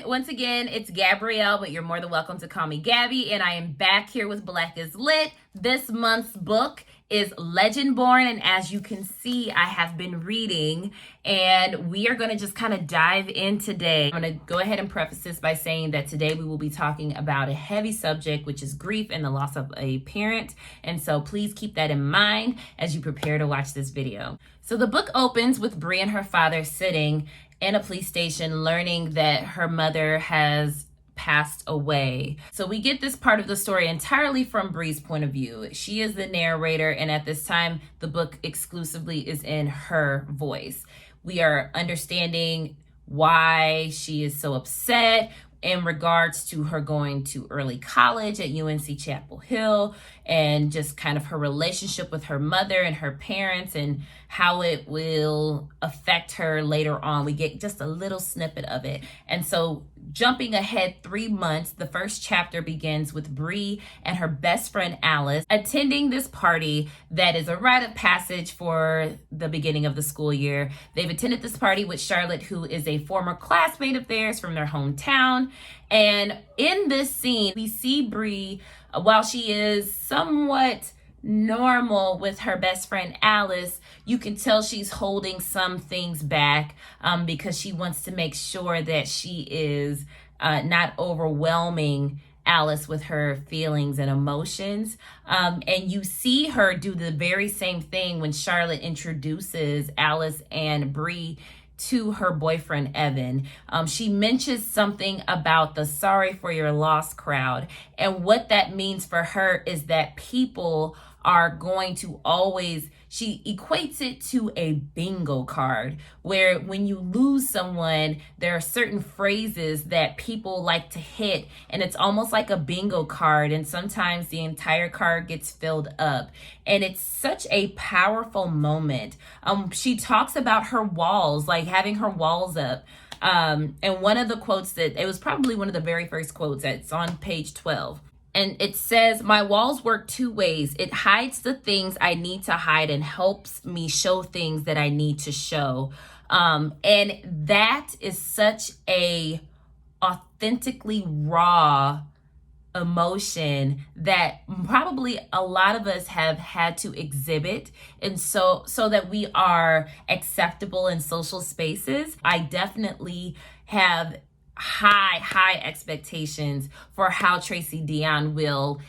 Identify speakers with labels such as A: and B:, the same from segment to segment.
A: Once again, it's Gabrielle, but you're more than welcome to call me Gabby, and I am back here with Black is Lit. This month's book is Legendborn, and as you can see, I have been reading, and we are going to just kind of dive in today. I'm going to go ahead and preface this by saying that today we will be talking about a heavy subject, which is grief and the loss of a parent, and so please keep that in mind as you prepare to watch this video. So the book opens with Bree and her father sitting in a police station learning that her mother has passed away. So we get this part of the story entirely from Bree's point of view. She is the narrator, and at this time, the book exclusively is in her voice. We are understanding why she is so upset in regards to her going to early college at UNC Chapel Hill, and just kind of her relationship with her mother and her parents and how it will affect her later on. We get just a little snippet of it. And so jumping ahead 3 months, the first chapter begins with Bree and her best friend Alice attending this party that is a rite of passage for the beginning of the school year. They've attended this party with Charlotte, who is a former classmate of theirs from their hometown. And in this scene, we see Bree, while she is somewhat normal with her best friend Alice, you can tell she's holding some things back because she wants to make sure that she is not overwhelming Alice with her feelings and emotions. And you see her do the very same thing when Charlotte introduces Alice and Bree to her boyfriend, Evan. She mentions something about the sorry for your loss crowd. And what that means for her is that people are going to always, she equates it to a bingo card, where when you lose someone, there are certain phrases that people like to hit, and it's almost like a bingo card, and sometimes the entire card gets filled up. And it's such a powerful moment. She talks about her walls, like having her walls up. And one of the quotes that, it was probably one of the very first quotes, that's on page 12. And it says, "My walls work two ways. It hides the things I need to hide and helps me show things that I need to show." And that is such a authentically raw emotion that probably a lot of us have had to exhibit, and so that we are acceptable in social spaces. I definitely have high expectations for how Tracy Deonn will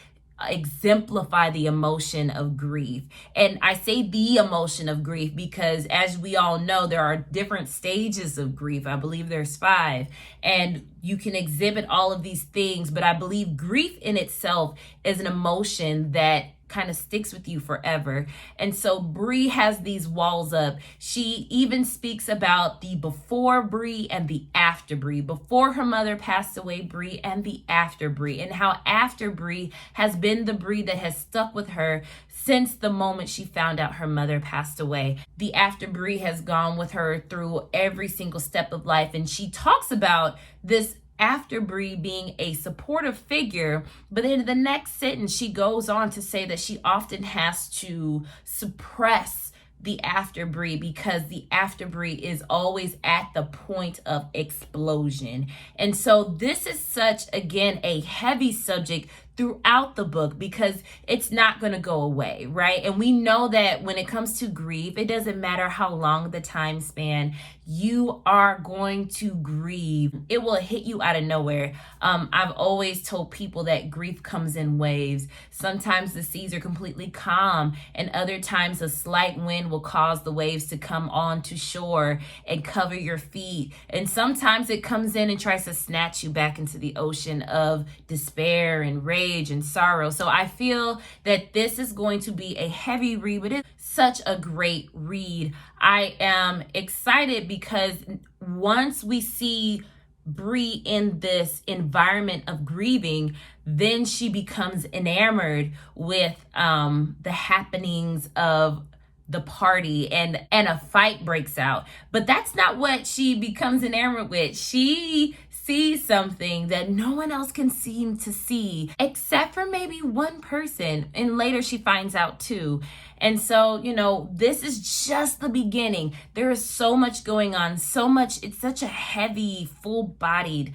A: exemplify the emotion of grief. And I say the emotion of grief because, as we all know, there are different stages of grief. I believe there's 5, and you can exhibit all of these things, but I believe grief in itself is an emotion that kind of sticks with you forever. And so Bree has these walls up. She even speaks about the before Bree and the after Bree, before her mother passed away Bree and the after Bree, and how after Bree has been the Bree that has stuck with her since the moment she found out her mother passed away. The after Bree has gone with her through every single step of life, and she talks about this after Bree being a supportive figure, but in the next sentence, she goes on to say that she often has to suppress the after Bree because the after Bree is always at the point of explosion. And so this is such, again, a heavy subject throughout the book because it's not going to go away, right? And we know that when it comes to grief, it doesn't matter how long the time span, you are going to grieve. It will hit you out of nowhere. I've always told people that grief comes in waves. Sometimes the seas are completely calm, and other times a slight wind will cause the waves to come onto shore and cover your feet. And sometimes it comes in and tries to snatch you back into the ocean of despair and rage and sorrow. So I feel that this is going to be a heavy read, but it's such a great read. I am excited because once we see Bree in this environment of grieving, then she becomes enamored with the happenings of the party, and a fight breaks out. But that's not what she becomes enamored with. She sees something that no one else can seem to see except for maybe one person. And later she finds out too. And so, this is just the beginning. There is so much going on, so much. It's such a heavy, full-bodied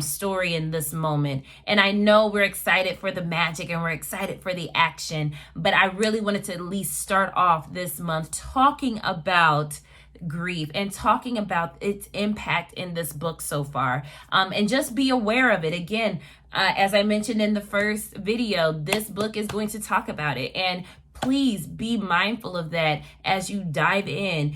A: story in this moment. And I know we're excited for the magic and we're excited for the action, but I really wanted to at least start off this month talking about grief and talking about its impact in this book so far. And just be aware of it. Again, as I mentioned in the first video, this book is going to talk about it. And please be mindful of that as you dive in.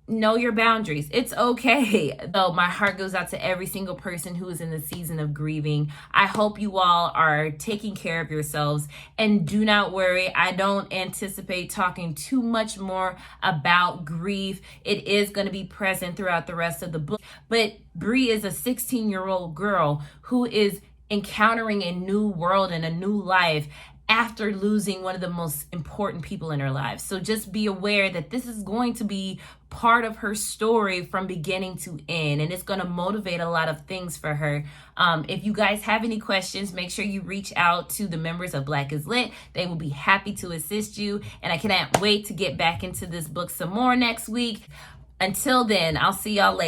A: Know your boundaries. It's okay. Though my heart goes out to every single person who is in the season of grieving. I hope you all are taking care of yourselves, and do not worry. I don't anticipate talking too much more about grief. It is going to be present throughout the rest of the book. But Bree is a 16-year-old girl who is encountering a new world and a new life after losing one of the most important people in her life. So just be aware that this is going to be part of her story from beginning to end, and it's going to motivate a lot of things for her. If you guys have any questions, make sure you reach out to the members of Black is Lit. They will be happy to assist you, and I cannot wait to get back into this book some more next week. Until then, I'll see y'all later.